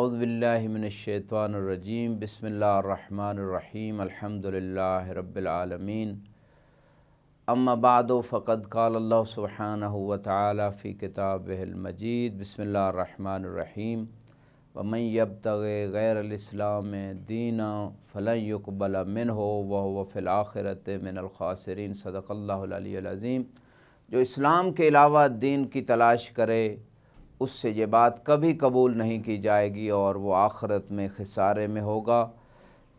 اعوذ باللہ من الشیطان الرجیم بسم اللہ الرحمن الرحیم الحمدللہ رب العالمین اما بعد فقد قال اللہ سبحانہ وتعالی فی کتابہ المجید بسم اللہ الرحمن الرحیم ومن یبتغی غیر الاسلام دینا فلن یقبل منہ وہو فی الآخرۃ من الخاسرین صدق اللہ العلی العظیم۔ جو اسلام کے علاوہ دین کی تلاش کرے اس سے یہ بات کبھی قبول نہیں کی جائے گی اور وہ آخرت میں خسارے میں ہوگا۔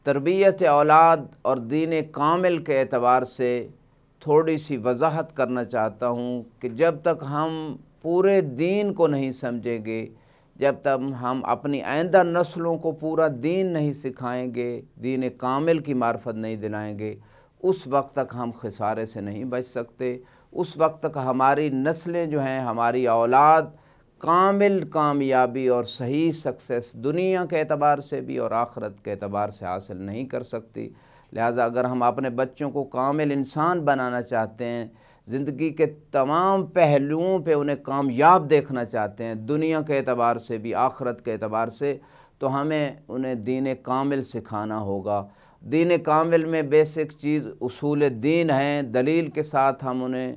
تربیت اولاد اور دین کامل کے اعتبار سے تھوڑی سی وضاحت کرنا چاہتا ہوں کہ جب تک ہم پورے دین کو نہیں سمجھیں گے، جب تک ہم اپنی آئندہ نسلوں کو پورا دین نہیں سکھائیں گے، دین کامل کی معرفت نہیں دلائیں گے، اس وقت تک ہم خسارے سے نہیں بچ سکتے۔ اس وقت تک ہماری نسلیں جو ہیں، ہماری اولاد کامل کامیابی اور صحیح سکسیس دنیا کے اعتبار سے بھی اور آخرت کے اعتبار سے حاصل نہیں کر سکتی۔ لہٰذا اگر ہم اپنے بچوں کو کامل انسان بنانا چاہتے ہیں، زندگی کے تمام پہلوؤں پہ انہیں کامیاب دیکھنا چاہتے ہیں، دنیا کے اعتبار سے بھی آخرت کے اعتبار سے، تو ہمیں انہیں دین کامل سکھانا ہوگا۔ دین کامل میں بیسک چیز اصول دین ہیں، دلیل کے ساتھ ہم انہیں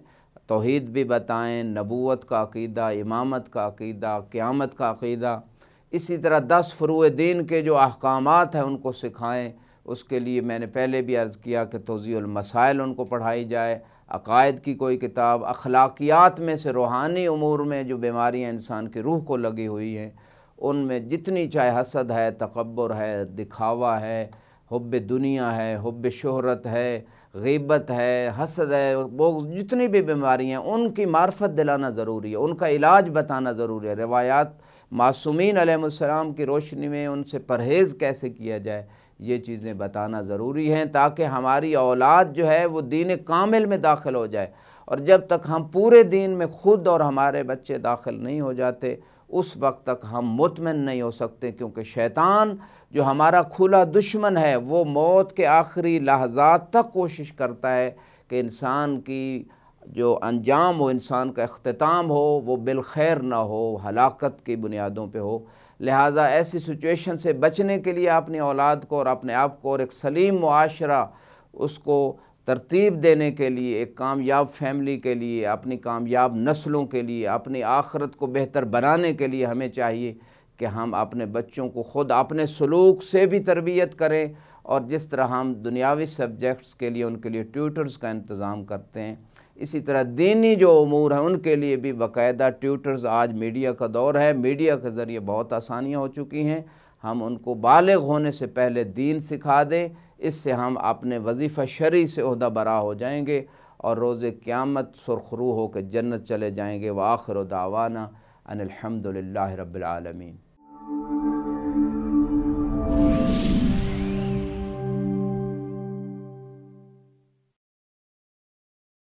توحید بھی بتائیں، نبوت کا عقیدہ، امامت کا عقیدہ، قیامت کا عقیدہ، اسی طرح 10 فروع دین کے جو احکامات ہیں ان کو سکھائیں۔ اس کے لیے میں نے پہلے بھی عرض کیا کہ توضیح المسائل ان کو پڑھائی جائے، عقائد کی کوئی کتاب، اخلاقیات میں سے روحانی امور میں جو بیماریاں انسان کی روح کو لگی ہوئی ہیں ان میں جتنی چاہے حسد ہے، تکبر ہے، دکھاوا ہے، حب دنیا ہے، حب شہرت ہے، غیبت ہے، حسد ہے، وہ جتنی بھی بیماریاں ہیں ان کی معرفت دلانا ضروری ہے، ان کا علاج بتانا ضروری ہے۔ روایات معصومین علیہ السلام کی روشنی میں ان سے پرہیز کیسے کیا جائے یہ چیزیں بتانا ضروری ہیں تاکہ ہماری اولاد جو ہے وہ دین کامل میں داخل ہو جائے۔ اور جب تک ہم پورے دین میں خود اور ہمارے بچے داخل نہیں ہو جاتے اس وقت تک ہم مطمئن نہیں ہو سکتے، کیونکہ شیطان جو ہمارا کھلا دشمن ہے وہ موت کے آخری لحظات تک کوشش کرتا ہے کہ انسان کی جو انجام ہو، انسان کا اختتام ہو، وہ بالخیر نہ ہو، ہلاکت کی بنیادوں پہ ہو۔ لہٰذا ایسی سچویشن سے بچنے کے لیے اپنی اولاد کو اور اپنے آپ کو اور ایک سلیم معاشرہ اس کو ترتیب دینے کے لیے، ایک کامیاب فیملی کے لیے، اپنی کامیاب نسلوں کے لیے، اپنی آخرت کو بہتر بنانے کے لیے ہمیں چاہیے کہ ہم اپنے بچوں کو خود اپنے سلوک سے بھی تربیت کریں، اور جس طرح ہم دنیاوی سبجیکٹس کے لیے ان کے لیے ٹیوٹرز کا انتظام کرتے ہیں، اسی طرح دینی جو امور ہیں ان کے لیے بھی باقاعدہ ٹیوٹرز۔ آج میڈیا کا دور ہے، میڈیا کے ذریعے بہت آسانیاں ہو چکی ہیں، ہم ان کو بالغ ہونے سے پہلے دین سکھا دیں، اس سے ہم اپنے وظیفہ شرعی سے عہدہ برا ہو جائیں گے اور روز قیامت سرخرو ہو کے جنت چلے جائیں گے۔ وآخر دعوانا ان الحمدللہ رب العالمین۔